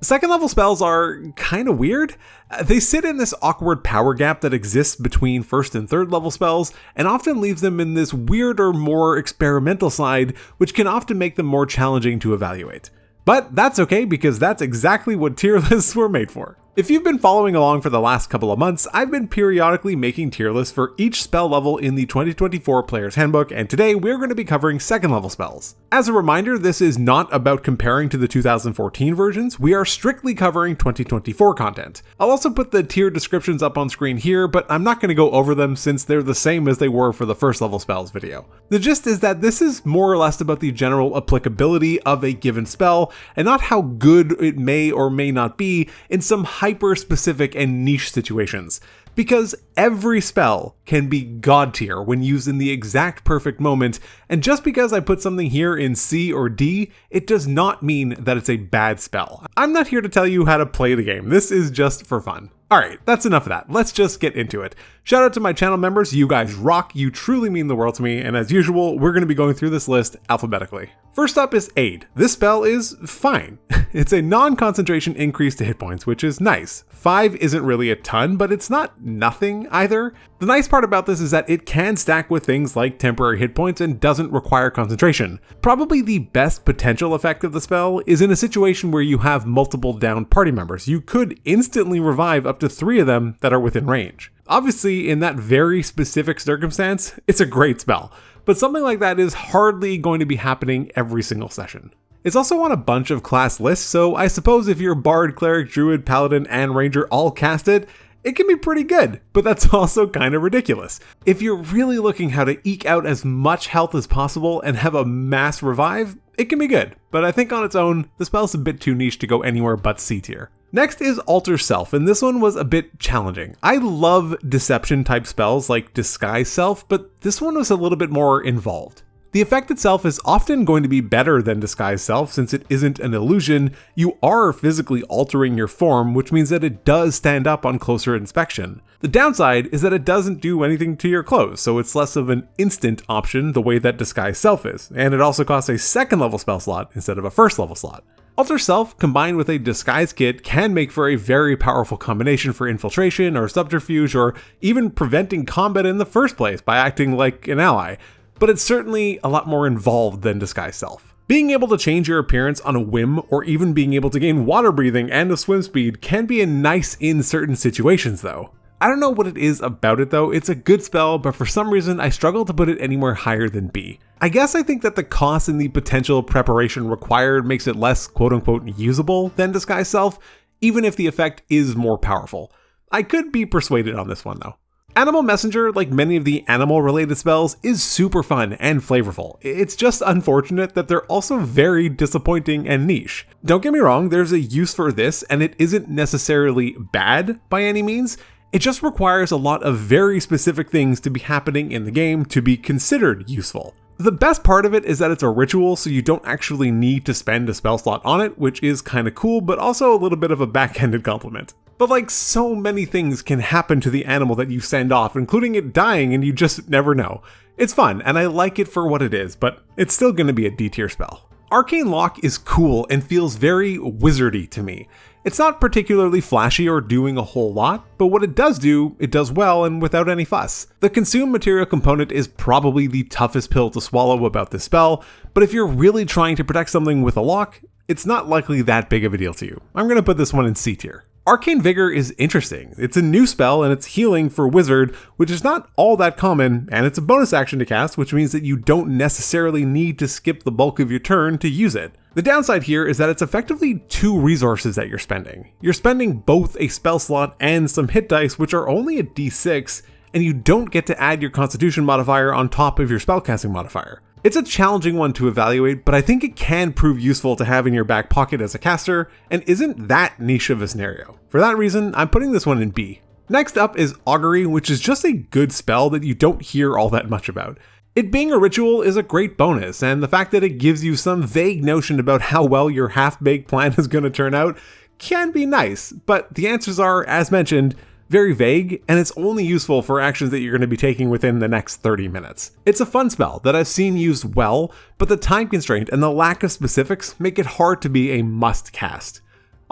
Second level spells are kind of weird. They sit in this awkward power gap that exists between first and third level spells, and often leaves them in this weirder, more experimental side, which can often make them more challenging to evaluate. But that's okay, because that's exactly what tier lists were made for. If you've been following along for the last couple of months, I've been periodically making tier lists for each spell level in the 2024 Player's Handbook, and today we're going to be covering second level spells. As a reminder, this is not about comparing to the 2014 versions, we are strictly covering 2024 content. I'll also put the tier descriptions up on screen here, but I'm not going to go over them since they're the same as they were for the first level spells video. The gist is that this is more or less about the general applicability of a given spell, and not how good it may or may not be in some hyper-specific and niche situations, because every spell can be god tier when used in the exact perfect moment, and just because I put something here in C or D, it does not mean that it's a bad spell. I'm not here to tell you how to play the game, this is just for fun. Alright, that's enough of that, let's just get into it. Shout out to my channel members, you guys rock, you truly mean the world to me, and as usual, we're going to be going through this list alphabetically. First up is Aid. This spell is fine. It's a non-concentration increase to hit points, which is nice. 5 isn't really a ton, but it's not nothing either. The nice part about this is that it can stack with things like temporary hit points and doesn't require concentration. Probably the best potential effect of the spell is in a situation where you have multiple downed party members. You could instantly revive up to 3 of them that are within range. Obviously, in that very specific circumstance, it's a great spell, but something like that is hardly going to be happening every single session. It's also on a bunch of class lists, so I suppose if you're Bard, Cleric, Druid, Paladin, and Ranger all cast it can be pretty good, but that's also kind of ridiculous. If you're really looking how to eke out as much health as possible and have a mass revive, it can be good, but I think on its own, the spell's a bit too niche to go anywhere but C tier. Next is Alter Self, and this one was a bit challenging. I love deception type spells like Disguise Self, but this one was a little bit more involved. The effect itself is often going to be better than Disguise Self since it isn't an illusion. You are physically altering your form, which means that it does stand up on closer inspection. The downside is that it doesn't do anything to your clothes, so it's less of an instant option the way that Disguise Self is, and it also costs a second level spell slot instead of a first level slot. Alter Self combined with a disguise kit can make for a very powerful combination for infiltration or subterfuge or even preventing combat in the first place by acting like an ally, but it's certainly a lot more involved than Disguise Self. Being able to change your appearance on a whim or even being able to gain water breathing and a swim speed can be nice in certain situations though. I don't know what it is about it though, it's a good spell, but for some reason I struggle to put it anywhere higher than B. I guess I think that the cost and the potential preparation required makes it less quote-unquote usable than Disguise Self, even if the effect is more powerful. I could be persuaded on this one though. Animal Messenger, like many of the animal-related spells, is super fun and flavorful. It's just unfortunate that they're also very disappointing and niche. Don't get me wrong, there's a use for this, and it isn't necessarily bad by any means. It just requires a lot of very specific things to be happening in the game to be considered useful. The best part of it is that it's a ritual, so you don't actually need to spend a spell slot on it, which is kinda cool, but also a little bit of a backhanded compliment. But like so many things can happen to the animal that you send off, including it dying, and you just never know. It's fun, and I like it for what it is, but it's still gonna be a D tier spell. Arcane Lock is cool and feels very wizardy to me. It's not particularly flashy or doing a whole lot, but what it does do, it does well and without any fuss. The consume material component is probably the toughest pill to swallow about this spell, but if you're really trying to protect something with a lock, it's not likely that big of a deal to you. I'm gonna put this one in C tier. Arcane Vigor is interesting. It's a new spell and it's healing for Wizard, which is not all that common, and it's a bonus action to cast, which means that you don't necessarily need to skip the bulk of your turn to use it. The downside here is that it's effectively 2 resources that you're spending. You're spending both a spell slot and some hit dice, which are only a d6, and you don't get to add your Constitution modifier on top of your spellcasting modifier. It's a challenging one to evaluate, but I think it can prove useful to have in your back pocket as a caster, and isn't that niche of a scenario. For that reason, I'm putting this one in B. Next up is Augury, which is just a good spell that you don't hear all that much about. It being a ritual is a great bonus, and the fact that it gives you some vague notion about how well your half-baked plan is going to turn out can be nice, but the answers are, as mentioned, very vague, and it's only useful for actions that you're going to be taking within the next 30 minutes. It's a fun spell that I've seen used well, but the time constraint and the lack of specifics make it hard to be a must cast.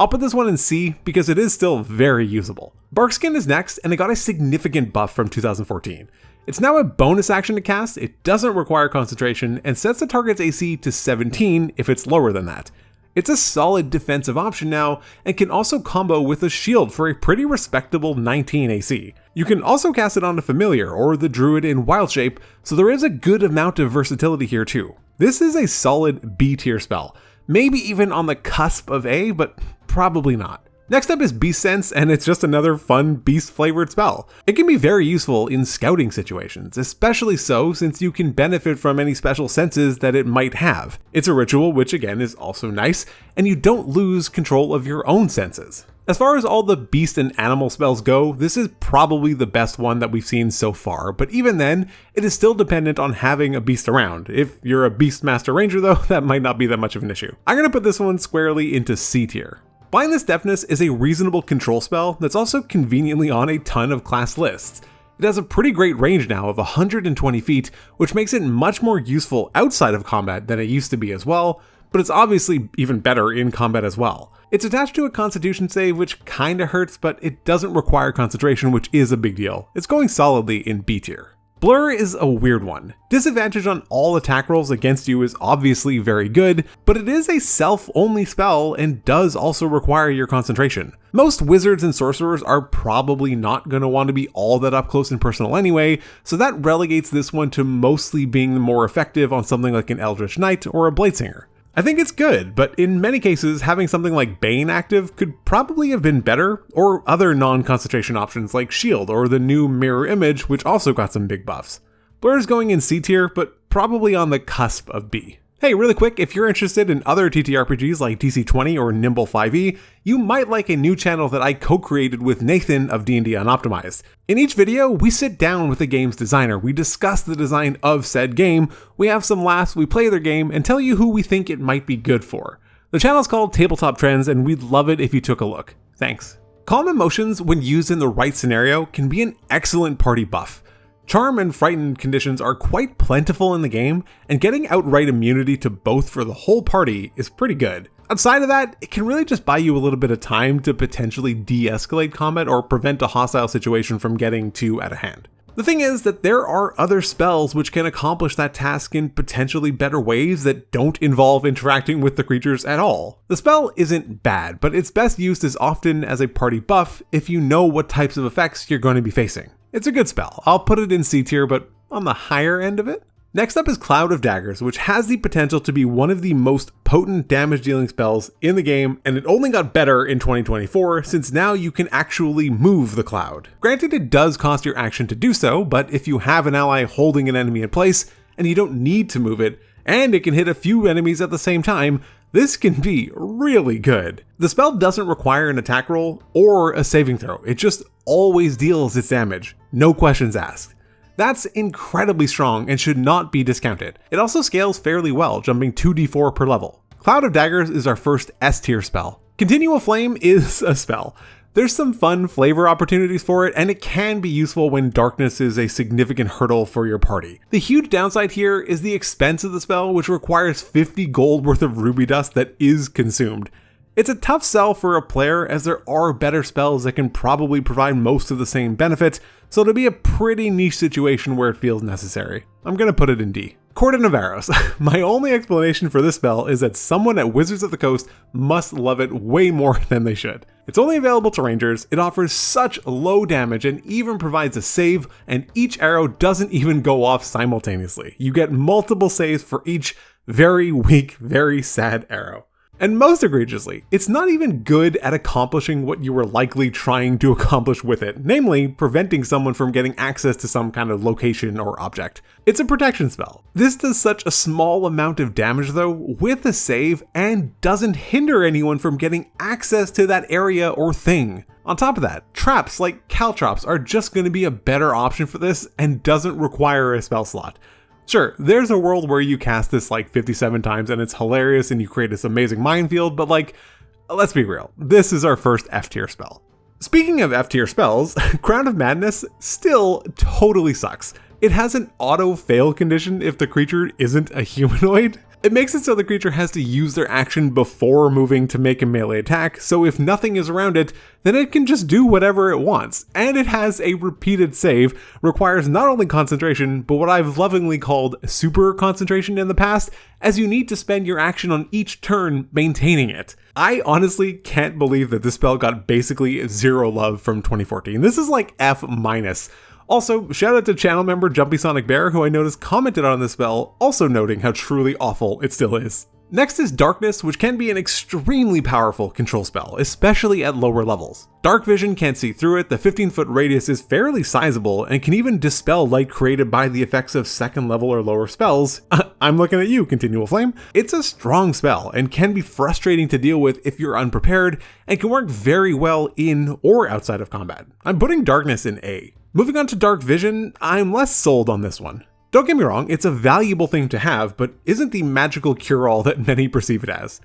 I'll put this one in C because it is still very usable. Barkskin is next, and it got a significant buff from 2014. It's now a bonus action to cast, it doesn't require concentration, and sets the target's AC to 17 if it's lower than that. It's a solid defensive option now, and can also combo with a shield for a pretty respectable 19 AC. You can also cast it on a familiar or the druid in wild shape, so there is a good amount of versatility here too. This is a solid B tier spell, maybe even on the cusp of A, but probably not. Next up is Beast Sense, and it's just another fun beast-flavored spell. It can be very useful in scouting situations, especially so since you can benefit from any special senses that it might have. It's a ritual, which again is also nice, and you don't lose control of your own senses. As far as all the beast and animal spells go, this is probably the best one that we've seen so far, but even then, it is still dependent on having a beast around. If you're a Beastmaster Ranger though, that might not be that much of an issue. I'm gonna put this one squarely into C tier. Blindness Deafness is a reasonable control spell that's also conveniently on a ton of class lists. It has a pretty great range now of 120 feet, which makes it much more useful outside of combat than it used to be as well, but it's obviously even better in combat as well. It's attached to a constitution save, which kinda hurts, but it doesn't require concentration, which is a big deal. It's going solidly in B tier. Blur is a weird one. Disadvantage on all attack rolls against you is obviously very good, but it is a self-only spell and does also require your concentration. Most wizards and sorcerers are probably not going to want to be all that up close and personal anyway, so that relegates this one to mostly being more effective on something like an Eldritch Knight or a Bladesinger. I think it's good, but in many cases, having something like Bane active could probably have been better, or other non-concentration options like Shield or the new Mirror Image, which also got some big buffs. Blur is going in C tier, but probably on the cusp of B. Hey, really quick, if you're interested in other TTRPGs like DC20 or Nimble 5e, you might like a new channel that I co-created with Nathan of D&D Unoptimized. In each video, we sit down with the game's designer, we discuss the design of said game, we have some laughs, we play their game, and tell you who we think it might be good for. The channel's called Tabletop Trends, and we'd love it if you took a look. Thanks. Calm emotions, when used in the right scenario, can be an excellent party buff. Charm and Frightened conditions are quite plentiful in the game, and getting outright immunity to both for the whole party is pretty good. Outside of that, it can really just buy you a little bit of time to potentially de-escalate combat or prevent a hostile situation from getting too out of hand. The thing is that there are other spells which can accomplish that task in potentially better ways that don't involve interacting with the creatures at all. The spell isn't bad, but it's best used as often as a party buff if you know what types of effects you're going to be facing. It's a good spell. I'll put it in C tier, but on the higher end of it. Next up is Cloud of Daggers, which has the potential to be one of the most potent damage dealing spells in the game, and it only got better in 2024 since now you can actually move the cloud. Granted, it does cost your action to do so, but if you have an ally holding an enemy in place and you don't need to move it, and it can hit a few enemies at the same time, this can be really good. The spell doesn't require an attack roll or a saving throw, it just always deals its damage, no questions asked. That's incredibly strong and should not be discounted. It also scales fairly well, jumping 2d4 per level. Cloud of Daggers is our first S tier spell. Continual Flame is a spell. There's some fun flavor opportunities for it, and it can be useful when darkness is a significant hurdle for your party. The huge downside here is the expense of the spell, which requires 50 gold worth of ruby dust that is consumed. It's a tough sell for a player as there are better spells that can probably provide most of the same benefits, so it'll be a pretty niche situation where it feels necessary. I'm gonna put it in D. Cordon of Arrows. My only explanation for this spell is that someone at Wizards of the Coast must love it way more than they should. It's only available to Rangers, it offers such low damage and even provides a save, and each arrow doesn't even go off simultaneously. You get multiple saves for each very weak, very sad arrow. And most egregiously, it's not even good at accomplishing what you were likely trying to accomplish with it, namely preventing someone from getting access to some kind of location or object. It's a protection spell. This does such a small amount of damage though, with a save, and doesn't hinder anyone from getting access to that area or thing. On top of that, traps like caltrops are just going to be a better option for this and doesn't require a spell slot. Sure, there's a world where you cast this like 57 times and it's hilarious and you create this amazing minefield, but like, let's be real, this is our first F tier spell. Speaking of F tier spells, Crown of Madness still totally sucks. It has an auto fail condition if the creature isn't a humanoid. It makes it so the creature has to use their action before moving to make a melee attack, so if nothing is around it, then it can just do whatever it wants. And it has a repeated save, requires not only concentration, but what I've lovingly called super concentration in the past, as you need to spend your action on each turn maintaining it. I honestly can't believe that this spell got basically 0 love from 2014. This is like F-. Also, shout out to channel member Jumpy Sonic Bear, who I noticed commented on this spell, also noting how truly awful it still is. Next is Darkness, which can be an extremely powerful control spell, especially at lower levels. Darkvision can't see through it, the 15-foot radius is fairly sizable, and can even dispel light created by the effects of second level or lower spells. I'm looking at you, Continual Flame. It's a strong spell, and can be frustrating to deal with if you're unprepared, and can work very well in or outside of combat. I'm putting Darkness in A. Moving on to Darkvision, I'm less sold on this one. Don't get me wrong, it's a valuable thing to have, but isn't the magical cure-all that many perceive it as.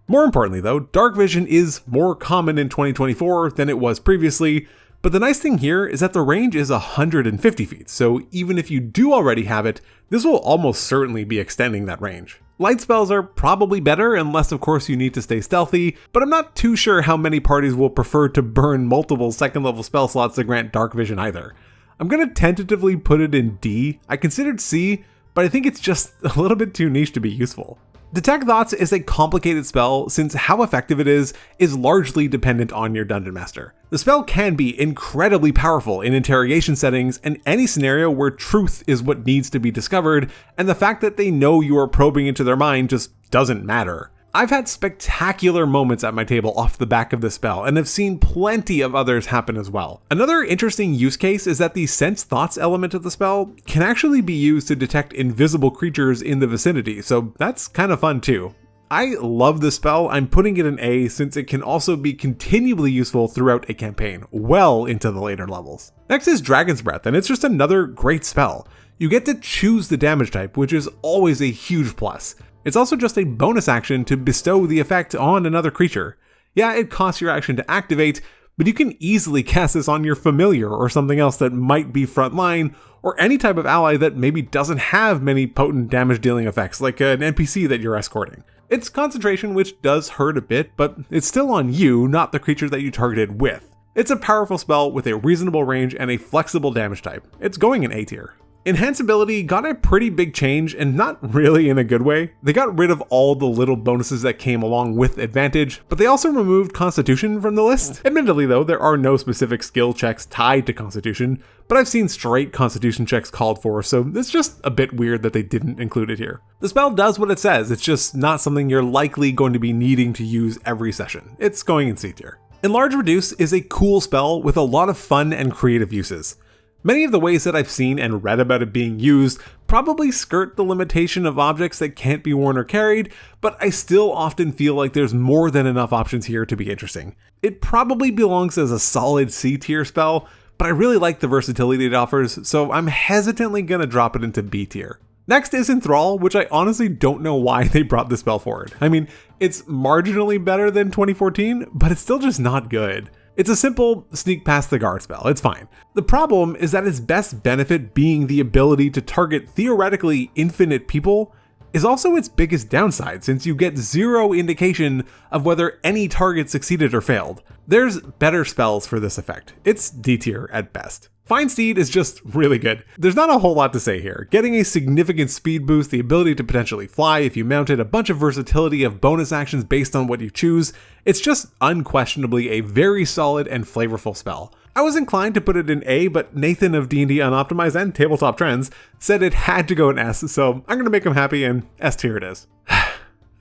More importantly though, Darkvision is more common in 2024 than it was previously, but the nice thing here is that the range is 150 feet, so even if you do already have it, this will almost certainly be extending that range. Light spells are probably better, unless of course you need to stay stealthy, but I'm not too sure how many parties will prefer to burn multiple second level spell slots to grant Darkvision either. I'm gonna tentatively put it in D. I considered C, but I think it's just a little bit too niche to be useful. Detect Thoughts is a complicated spell since how effective it is largely dependent on your Dungeon Master. The spell can be incredibly powerful in interrogation settings and any scenario where truth is what needs to be discovered, and the fact that they know you are probing into their mind just doesn't matter. I've had spectacular moments at my table off the back of this spell, and have seen plenty of others happen as well. Another interesting use case is that the Sense Thoughts element of the spell can actually be used to detect invisible creatures in the vicinity, so that's kind of fun too. I love this spell. I'm putting it in A since it can also be continually useful throughout a campaign, well into the later levels. Next is Dragon's Breath, and it's just another great spell. You get to choose the damage type, which is always a huge plus. It's also just a bonus action to bestow the effect on another creature. Yeah, it costs your action to activate, but you can easily cast this on your familiar or something else that might be frontline, or any type of ally that maybe doesn't have many potent damage dealing effects, like an NPC that you're escorting. It's concentration, which does hurt a bit, but it's still on you, not the creature that you targeted with. It's a powerful spell with a reasonable range and a flexible damage type. It's going in A tier. Enhanceability got a pretty big change, and not really in a good way. They got rid of all the little bonuses that came along with advantage, but they also removed Constitution from the list. Admittedly though, there are no specific skill checks tied to Constitution, but I've seen straight Constitution checks called for, so it's just a bit weird that they didn't include it here. The spell does what it says, it's just not something you're likely going to be needing to use every session. It's going in C tier. Enlarge Reduce is a cool spell with a lot of fun and creative uses. Many of the ways that I've seen and read about it being used probably skirt the limitation of objects that can't be worn or carried, but I still often feel like there's more than enough options here to be interesting. It probably belongs as a solid C tier spell, but I really like the versatility it offers, so I'm hesitantly gonna drop it into B tier. Next is Enthrall, which I honestly don't know why they brought this spell forward. I mean, it's marginally better than 2014, but it's still just not good. It's a simple sneak past the guard spell, it's fine. The problem is that its best benefit being the ability to target theoretically infinite people is also its biggest downside, since you get zero indication of whether any target succeeded or failed. There's better spells for this effect. It's D tier at best. Find Steed is just really good. There's not a whole lot to say here. Getting a significant speed boost, the ability to potentially fly if you mounted, a bunch of versatility of bonus actions based on what you choose, it's just unquestionably a very solid and flavorful spell. I was inclined to put it in A, but Nathan of D&D Unoptimized and Tabletop Trends said it had to go in S, so I'm gonna make him happy and S tier it is.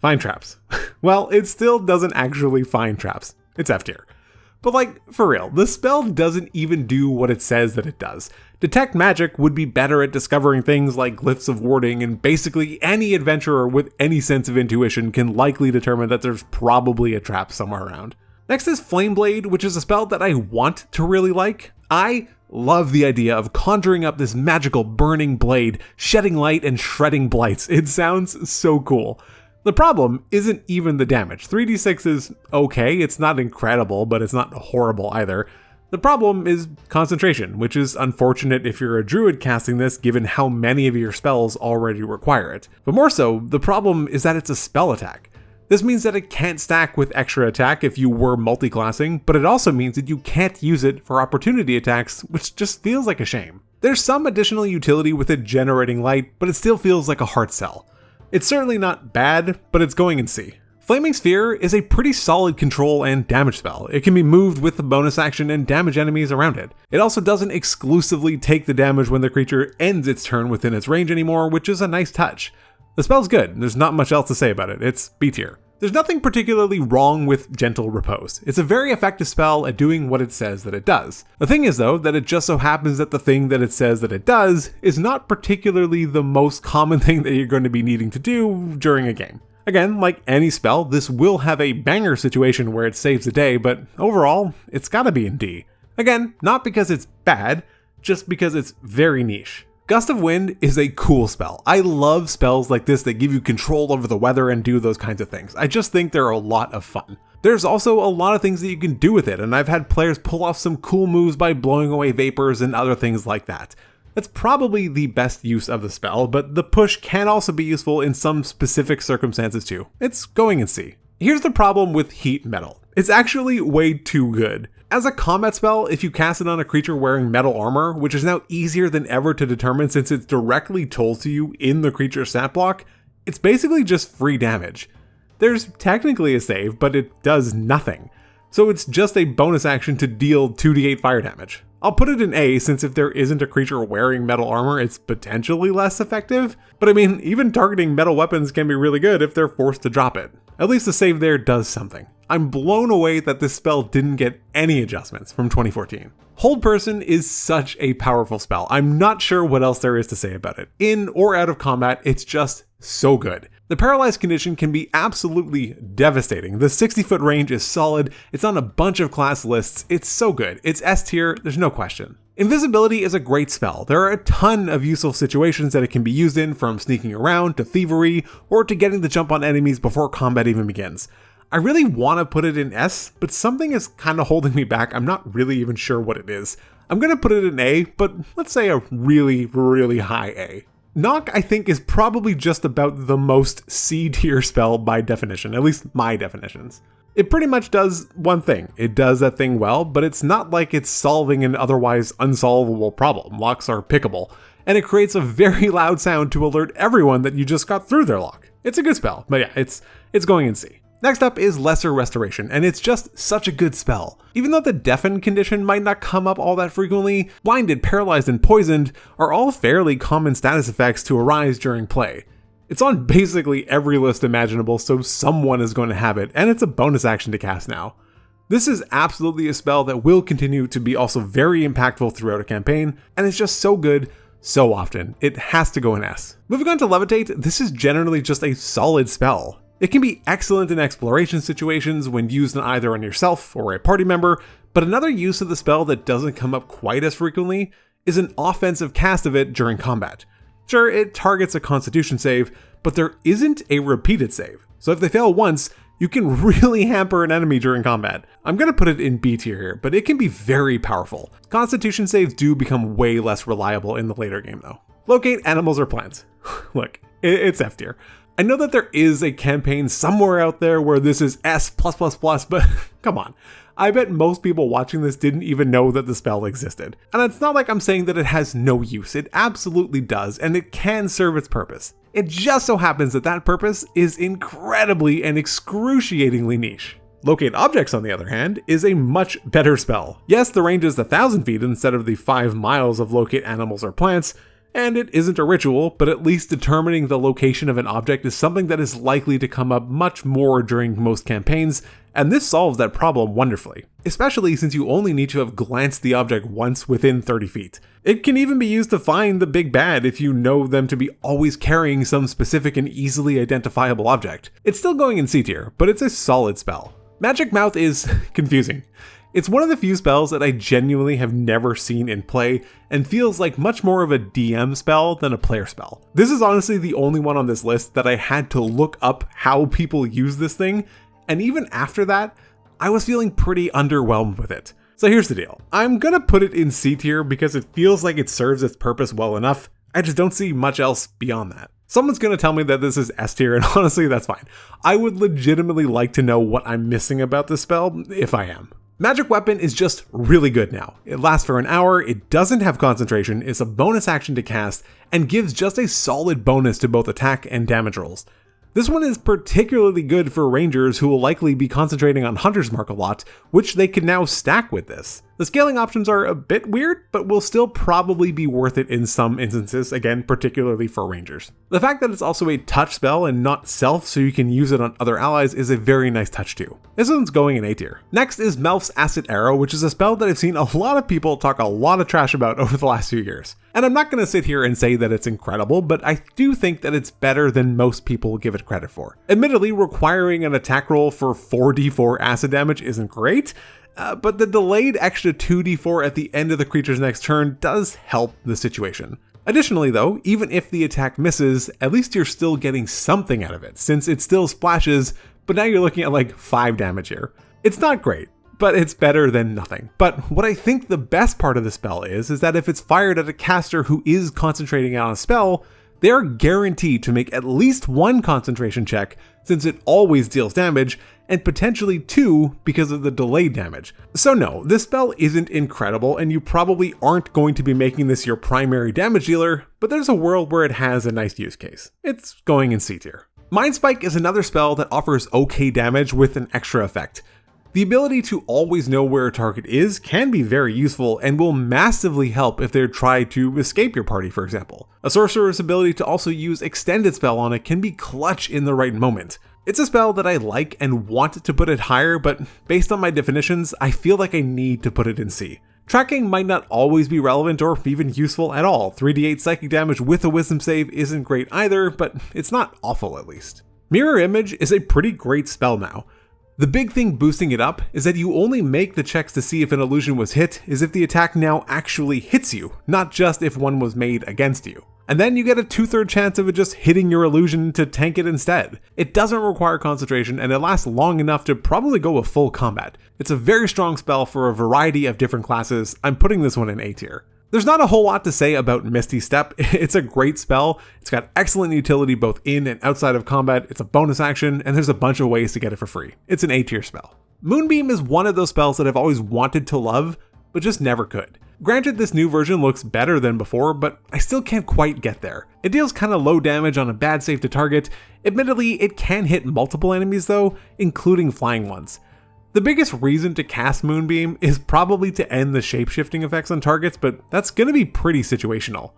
Find traps. Well, it still doesn't actually find traps. It's F tier. But like, for real, the spell doesn't even do what it says that it does. Detect Magic would be better at discovering things like glyphs of warding, and basically any adventurer with any sense of intuition can likely determine that there's probably a trap somewhere around. Next is Flame Blade, which is a spell that I want to really like. I love the idea of conjuring up this magical burning blade, shedding light and shredding blights. It sounds so cool. The problem isn't even the damage. 3d6 is okay, it's not incredible, but it's not horrible either. The problem is concentration, which is unfortunate if you're a druid casting this given how many of your spells already require it. But more so, the problem is that it's a spell attack. This means that it can't stack with extra attack if you were multi-classing, but it also means that you can't use it for opportunity attacks, which just feels like a shame. There's some additional utility with it generating light, but it still feels like a hard sell. It's certainly not bad, but it's going in C. Flaming Sphere is a pretty solid control and damage spell. It can be moved with the bonus action and damage enemies around it. It also doesn't exclusively take the damage when the creature ends its turn within its range anymore, which is a nice touch. The spell's good, there's not much else to say about it, it's B tier. There's nothing particularly wrong with Gentle Repose. It's a very effective spell at doing what it says that it does. The thing is though, that it just so happens that the thing that it says that it does is not particularly the most common thing that you're going to be needing to do during a game. Again, like any spell, this will have a banger situation where it saves the day, but overall, it's gotta be in D. Again, not because it's bad, just because it's very niche. Gust of Wind is a cool spell. I love spells like this that give you control over the weather and do those kinds of things. I just think they're a lot of fun. There's also a lot of things that you can do with it, and I've had players pull off some cool moves by blowing away vapors and other things like that. That's probably the best use of the spell, but the push can also be useful in some specific circumstances too. It's going in C. Here's the problem with Heat Metal. It's actually way too good. As a combat spell, if you cast it on a creature wearing metal armor, which is now easier than ever to determine since it's directly told to you in the creature's stat block, it's basically just free damage. There's technically a save, but it does nothing. So it's just a bonus action to deal 2d8 fire damage. I'll put it in A since if there isn't a creature wearing metal armor, it's potentially less effective. But I mean, even targeting metal weapons can be really good if they're forced to drop it. At least the save there does something. I'm blown away that this spell didn't get any adjustments from 2014. Hold Person is such a powerful spell. I'm not sure what else there is to say about it. In or out of combat, it's just so good. The paralyzed condition can be absolutely devastating. The 60-foot range is solid, it's on a bunch of class lists, it's so good. It's S tier, there's no question. Invisibility is a great spell. There are a ton of useful situations that it can be used in, from sneaking around to thievery, or to getting the jump on enemies before combat even begins. I really want to put it in S, but something is kind of holding me back. I'm not really even sure what it is. I'm going to put it in A, but let's say a really, really high A. Knock, I think, is probably just about the most C tier spell by definition, at least my definitions. It pretty much does one thing. It does that thing well, but it's not like it's solving an otherwise unsolvable problem. Locks are pickable, and it creates a very loud sound to alert everyone that you just got through their lock. It's a good spell, but yeah, it's going in C. Next up is Lesser Restoration, and it's just such a good spell. Even though the Deafen condition might not come up all that frequently, Blinded, Paralyzed, and Poisoned are all fairly common status effects to arise during play. It's on basically every list imaginable, so someone is going to have it, and it's a bonus action to cast now. This is absolutely a spell that will continue to be also very impactful throughout a campaign, and it's just so good so often. It has to go in S. Moving on to Levitate, this is generally just a solid spell. It can be excellent in exploration situations when used either on yourself or a party member, but another use of the spell that doesn't come up quite as frequently is an offensive cast of it during combat. Sure, it targets a constitution save, but there isn't a repeated save. So if they fail once, you can really hamper an enemy during combat. I'm going to put it in B tier here, but it can be very powerful. Constitution saves do become way less reliable in the later game though. Locate animals or plants. Look, it's F tier. I know that there is a campaign somewhere out there where this is S+++, but come on. I bet most people watching this didn't even know that the spell existed. And it's not like I'm saying that it has no use. It absolutely does, and it can serve its purpose. It just so happens that that purpose is incredibly and excruciatingly niche. Locate Objects, on the other hand, is a much better spell. Yes, the range is 1,000 feet instead of the 5 miles of Locate Animals or Plants, and it isn't a ritual, but at least determining the location of an object is something that is likely to come up much more during most campaigns, and this solves that problem wonderfully, especially since you only need to have glanced the object once within 30 feet. It can even be used to find the big bad if you know them to be always carrying some specific and easily identifiable object. It's still going in C tier, but it's a solid spell. Magic Mouth is confusing. It's one of the few spells that I genuinely have never seen in play and feels like much more of a DM spell than a player spell. This is honestly the only one on this list that I had to look up how people use this thing, and even after that, I was feeling pretty underwhelmed with it. So here's the deal. I'm gonna put it in C tier because it feels like it serves its purpose well enough. I just don't see much else beyond that. Someone's gonna tell me that this is S tier, and honestly, that's fine. I would legitimately like to know what I'm missing about this spell, if I am. Magic Weapon is just really good now. It lasts for an hour, it doesn't have concentration, it's a bonus action to cast, and gives just a solid bonus to both attack and damage rolls. This one is particularly good for rangers who will likely be concentrating on Hunter's Mark a lot, which they can now stack with this. The scaling options are a bit weird, but will still probably be worth it in some instances, again, particularly for rangers. The fact that it's also a touch spell and not self, so you can use it on other allies, is a very nice touch too. This one's going in A tier. Next is Melf's Acid Arrow, which is a spell that I've seen a lot of people talk a lot of trash about over the last few years. And I'm not going to sit here and say that it's incredible, but I do think that it's better than most people give it credit for. Admittedly, requiring an attack roll for 4d4 acid damage isn't great, but the delayed extra 2d4 at the end of the creature's next turn does help the situation. Additionally though, even if the attack misses, at least you're still getting something out of it, since it still splashes, but now you're looking at like 5 damage here. It's not great, but it's better than nothing. But what I think the best part of the spell is that if it's fired at a caster who is concentrating on a spell, they are guaranteed to make at least 1 concentration check, since it always deals damage, and potentially 2 because of the delayed damage. So no, this spell isn't incredible, and you probably aren't going to be making this your primary damage dealer, but there's a world where it has a nice use case. It's going in C tier. Mind Spike is another spell that offers okay damage with an extra effect. The ability to always know where a target is can be very useful and will massively help if they try to escape your party, for example. A sorcerer's ability to also use extended spell on it can be clutch in the right moment. It's a spell that I like and want to put it higher, but based on my definitions, I feel like I need to put it in C. Tracking might not always be relevant or even useful at all. 3d8 psychic damage with a wisdom save isn't great either, but it's not awful at least. Mirror Image is a pretty great spell now. The big thing boosting it up is that you only make the checks to see if an illusion was hit is if the attack now actually hits you, not just if one was made against you. And then you get a 2/3 chance of it just hitting your illusion to tank it instead. It doesn't require concentration and it lasts long enough to probably go a full combat. It's a very strong spell for a variety of different classes. I'm putting this one in A tier. There's not a whole lot to say about Misty Step. It's a great spell. It's got excellent utility both in and outside of combat. It's a bonus action, and there's a bunch of ways to get it for free. It's an A tier spell. Moonbeam is one of those spells that I've always wanted to love, but just never could. Granted, this new version looks better than before, but I still can't quite get there. It deals kind of low damage on a bad save to target. Admittedly, it can hit multiple enemies though, including flying ones. The biggest reason to cast Moonbeam is probably to end the shapeshifting effects on targets, but that's going to be pretty situational.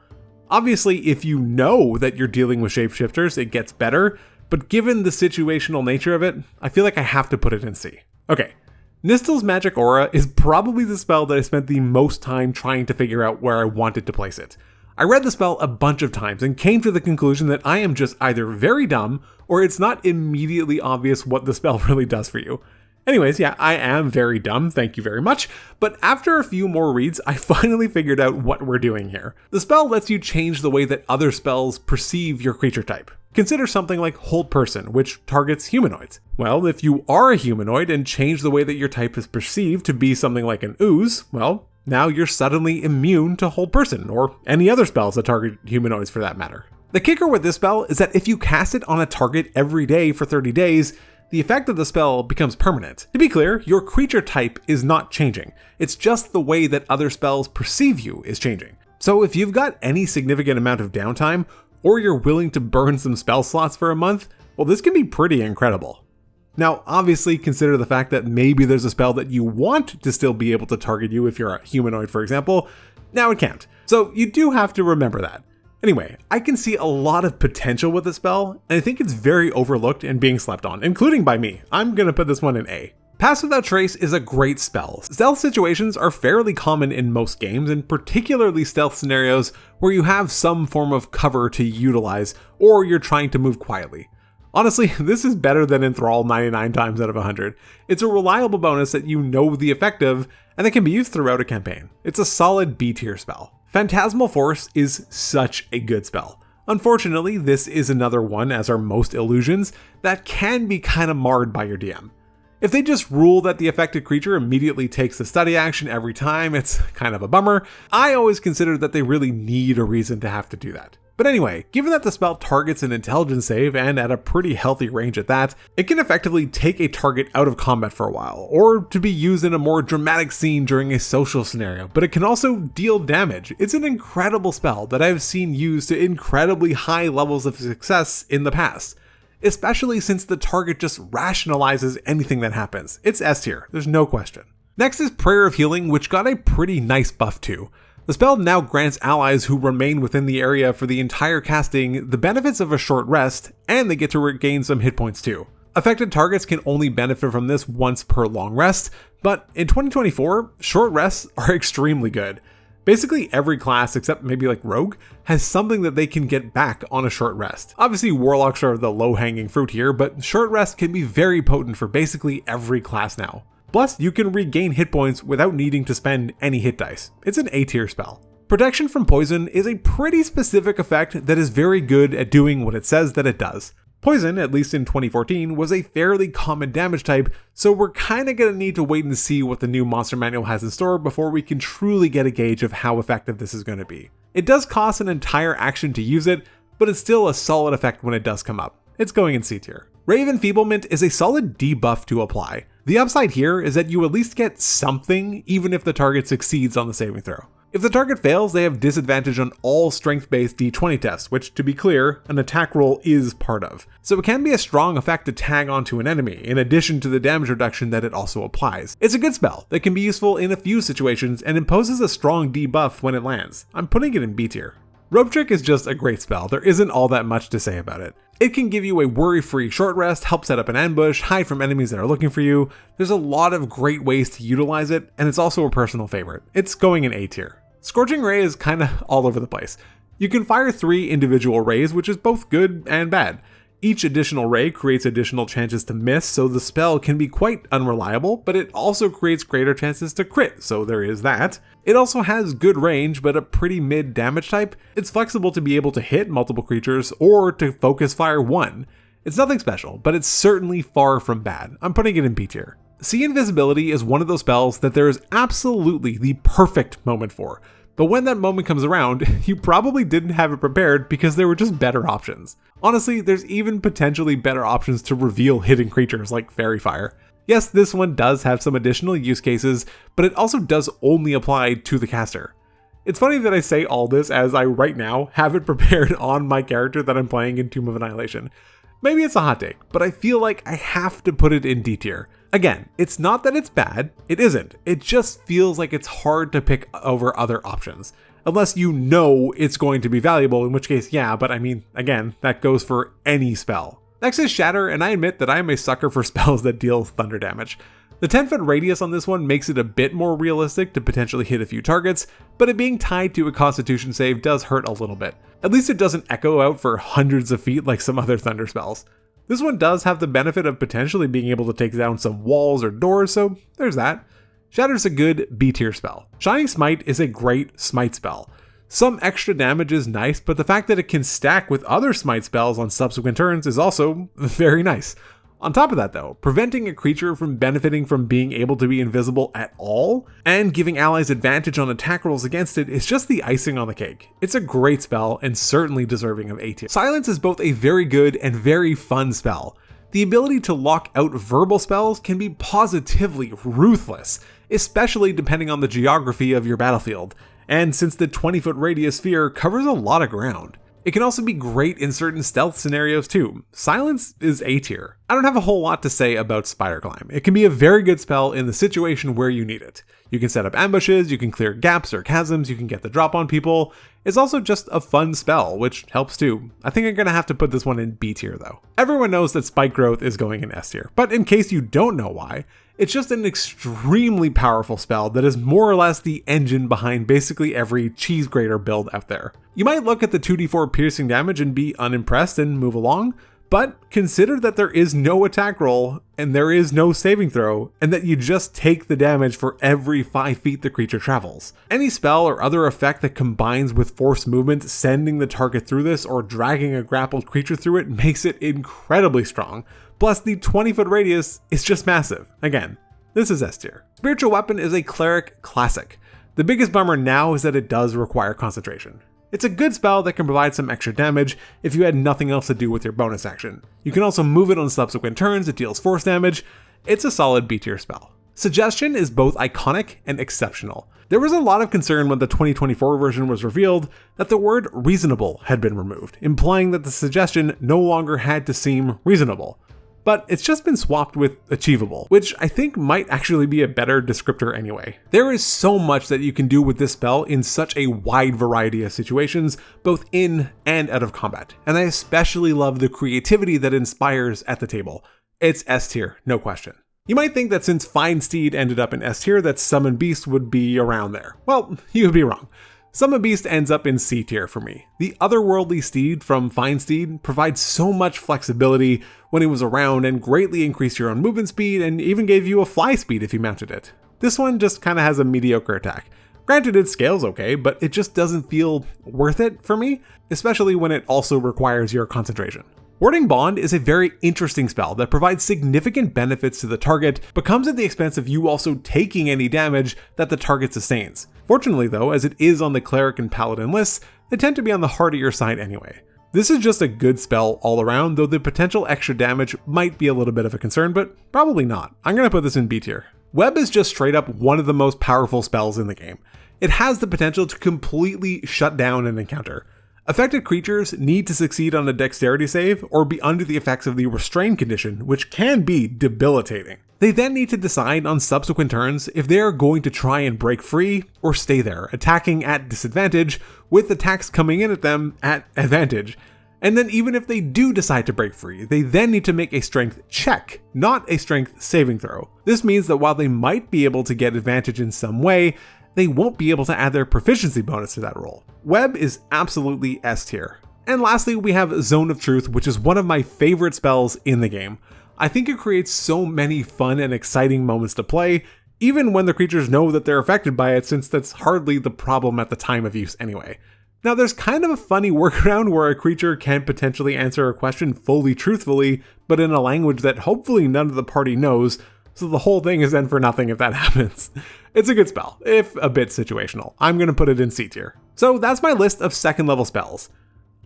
Obviously, if you know that you're dealing with shapeshifters, it gets better, but given the situational nature of it, I feel like I have to put it in C. Okay, Nystul's Magic Aura is probably the spell that I spent the most time trying to figure out where I wanted to place it. I read the spell a bunch of times and came to the conclusion that I am just either very dumb or it's not immediately obvious what the spell really does for you. Anyways, yeah, I am very dumb, thank you very much, but after a few more reads, I finally figured out what we're doing here. The spell lets you change the way that other spells perceive your creature type. Consider something like Hold Person, which targets humanoids. Well, if you are a humanoid and change the way that your type is perceived to be something like an ooze, well, now you're suddenly immune to Hold Person, or any other spells that target humanoids for that matter. The kicker with this spell is that if you cast it on a target every day for 30 days, the effect of the spell becomes permanent. To be clear, your creature type is not changing. It's just the way that other spells perceive you is changing. So if you've got any significant amount of downtime, or you're willing to burn some spell slots for a month, well, this can be pretty incredible. Now, obviously consider the fact that maybe there's a spell that you want to still be able to target you if you're a humanoid, for example. Now it can't. So you do have to remember that. Anyway, I can see a lot of potential with the spell, and I think it's very overlooked and being slept on, including by me. I'm gonna put this one in A. Pass Without Trace is a great spell. Stealth situations are fairly common in most games, and particularly stealth scenarios where you have some form of cover to utilize, or you're trying to move quietly. Honestly, this is better than Enthrall 99 times out of 100. It's a reliable bonus that you know the effect of, and that can be used throughout a campaign. It's a solid B tier spell. Phantasmal Force is such a good spell. Unfortunately, this is another one, as are most illusions, that can be kind of marred by your DM. If they just rule that the affected creature immediately takes the study action every time, it's kind of a bummer. I always consider that they really need a reason to have to do that. But anyway, given that the spell targets an intelligence save and at a pretty healthy range at that, it can effectively take a target out of combat for a while, or to be used in a more dramatic scene during a social scenario, but it can also deal damage. It's an incredible spell that I've seen used to incredibly high levels of success in the past, especially since the target just rationalizes anything that happens. It's S tier, there's no question. Next is Prayer of Healing, which got a pretty nice buff too. The spell now grants allies who remain within the area for the entire casting the benefits of a short rest, and they get to regain some hit points too. Affected targets can only benefit from this once per long rest, but in 2024, short rests are extremely good. Basically every class, except maybe like Rogue, has something that they can get back on a short rest. Obviously Warlocks are the low-hanging fruit here, but short rest can be very potent for basically every class now. Plus, you can regain hit points without needing to spend any hit dice. It's an A tier spell. Protection from poison is a pretty specific effect that is very good at doing what it says that it does. Poison, at least in 2014, was a fairly common damage type, so we're kinda gonna need to wait and see what the new monster manual has in store before we can truly get a gauge of how effective this is gonna be. It does cost an entire action to use it, but it's still a solid effect when it does come up. It's going in C tier. Ray of Enfeeblement is a solid debuff to apply. The upside here is that you at least get something even if the target succeeds on the saving throw. If the target fails, they have disadvantage on all strength-based d20 tests, which, to be clear, an attack roll is part of. So it can be a strong effect to tag onto an enemy, in addition to the damage reduction that it also applies. It's a good spell that can be useful in a few situations and imposes a strong debuff when it lands. I'm putting it in B tier. Rope Trick is just a great spell, there isn't all that much to say about it. It can give you a worry-free short rest, help set up an ambush, hide from enemies that are looking for you. There's a lot of great ways to utilize it, and it's also a personal favorite. It's going in A tier. Scorching Ray is kinda all over the place. You can fire 3 individual rays, which is both good and bad. Each additional ray creates additional chances to miss, so the spell can be quite unreliable, but it also creates greater chances to crit, so there is that. It also has good range, but a pretty mid damage type. It's flexible to be able to hit multiple creatures, or to focus fire one. It's nothing special, but it's certainly far from bad. I'm putting it in B tier. See Invisibility is one of those spells that there is absolutely the perfect moment for. But when that moment comes around, you probably didn't have it prepared because there were just better options. Honestly, there's even potentially better options to reveal hidden creatures like Fairy Fire. Yes, this one does have some additional use cases, but it also does only apply to the caster. It's funny that I say all this as I right now have it prepared on my character that I'm playing in Tomb of Annihilation. Maybe it's a hot take, but I feel like I have to put it in D tier. Again, it's not that it's bad, it isn't. It just feels like it's hard to pick over other options. Unless you know it's going to be valuable, in which case, yeah, but I mean, again, that goes for any spell. Next is Shatter, and I admit that I am a sucker for spells that deal thunder damage. The 10-foot radius on this one makes it a bit more realistic to potentially hit a few targets, but it being tied to a constitution save does hurt a little bit. At least it doesn't echo out for hundreds of feet like some other thunder spells. This one does have the benefit of potentially being able to take down some walls or doors, so there's that. Shatter's a good B tier spell. Shining Smite is a great smite spell. Some extra damage is nice, but the fact that it can stack with other smite spells on subsequent turns is also very nice. On top of that though, preventing a creature from benefiting from being able to be invisible at all, and giving allies advantage on attack rolls against it is just the icing on the cake. It's a great spell and certainly deserving of A tier. Silence is both a very good and very fun spell. The ability to lock out verbal spells can be positively ruthless, especially depending on the geography of your battlefield, and since the 20-foot radius sphere covers a lot of ground. It can also be great in certain stealth scenarios too. Silence is A tier. I don't have a whole lot to say about Spider Climb. It can be a very good spell in the situation where you need it. You can set up ambushes, you can clear gaps or chasms, you can get the drop on people. It's also just a fun spell, which helps too. I think I'm gonna have to put this one in B tier though. Everyone knows that Spike Growth is going in S tier, but in case you don't know why, it's just an extremely powerful spell that is more or less the engine behind basically every cheese grater build out there. You might look at the 2d4 piercing damage and be unimpressed and move along, but consider that there is no attack roll and there is no saving throw, and that you just take the damage for every 5 feet the creature travels. Any spell or other effect that combines with forced movement, sending the target through this or dragging a grappled creature through it makes it incredibly strong. plus the 20-foot radius is just massive. Again, this is S tier. Spiritual Weapon is a cleric classic. The biggest bummer now is that it does require concentration. It's a good spell that can provide some extra damage if you had nothing else to do with your bonus action. You can also move it on subsequent turns, it deals force damage. It's a solid B tier spell. Suggestion is both iconic and exceptional. There was a lot of concern when the 2024 version was revealed that the word reasonable had been removed, implying that the suggestion no longer had to seem reasonable. But it's just been swapped with achievable, which I think might actually be a better descriptor anyway. There is so much that you can do with this spell in such a wide variety of situations, both in and out of combat, and I especially love the creativity that inspires at the table. It's S tier, no question. You might think that since Find Steed ended up in S tier that Summon Beast would be around there. Well, you'd be wrong. Summon Beast ends up in C tier for me. The otherworldly Steed from Find Steed provides so much flexibility when he was around and greatly increased your own movement speed and even gave you a fly speed if you mounted it. This one just kinda has a mediocre attack. Granted, it scales okay, but it just doesn't feel worth it for me, especially when it also requires your concentration. Warding Bond is a very interesting spell that provides significant benefits to the target, but comes at the expense of you also taking any damage that the target sustains. Fortunately though, as it is on the Cleric and Paladin lists, they tend to be on the hardier side anyway. This is just a good spell all around, though the potential extra damage might be a little bit of a concern, but probably not. I'm gonna put this in B tier. Web is just straight up one of the most powerful spells in the game. It has the potential to completely shut down an encounter. Affected creatures need to succeed on a dexterity save or be under the effects of the restrain condition, which can be debilitating. They then need to decide on subsequent turns if they are going to try and break free or stay there, attacking at disadvantage with attacks coming in at them at advantage. And then even if they do decide to break free, they then need to make a strength check, not a strength saving throw. This means that while they might be able to get advantage in some way, they won't be able to add their proficiency bonus to that roll. Web is absolutely S tier. And lastly, we have Zone of Truth, which is one of my favorite spells in the game. I think it creates so many fun and exciting moments to play, even when the creatures know that they're affected by it, since that's hardly the problem at the time of use anyway. Now there's kind of a funny workaround where a creature can potentially answer a question fully truthfully, but in a language that hopefully none of the party knows, so the whole thing is then for nothing if that happens. It's a good spell, if a bit situational. I'm going to put it in C tier. So that's my list of second level spells.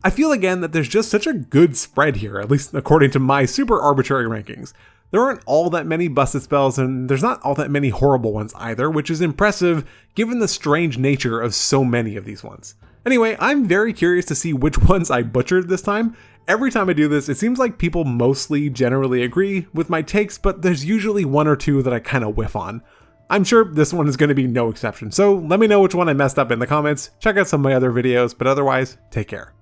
I feel again that there's just such a good spread here, at least according to my super arbitrary rankings. There aren't all that many busted spells, and there's not all that many horrible ones either, which is impressive given the strange nature of so many of these ones. Anyway, I'm very curious to see which ones I butchered this time. Every time I do this, it seems like people mostly generally agree with my takes, but there's usually one or two that I kind of whiff on. I'm sure this one is going to be no exception, so let me know which one I messed up in the comments, check out some of my other videos, but otherwise, take care.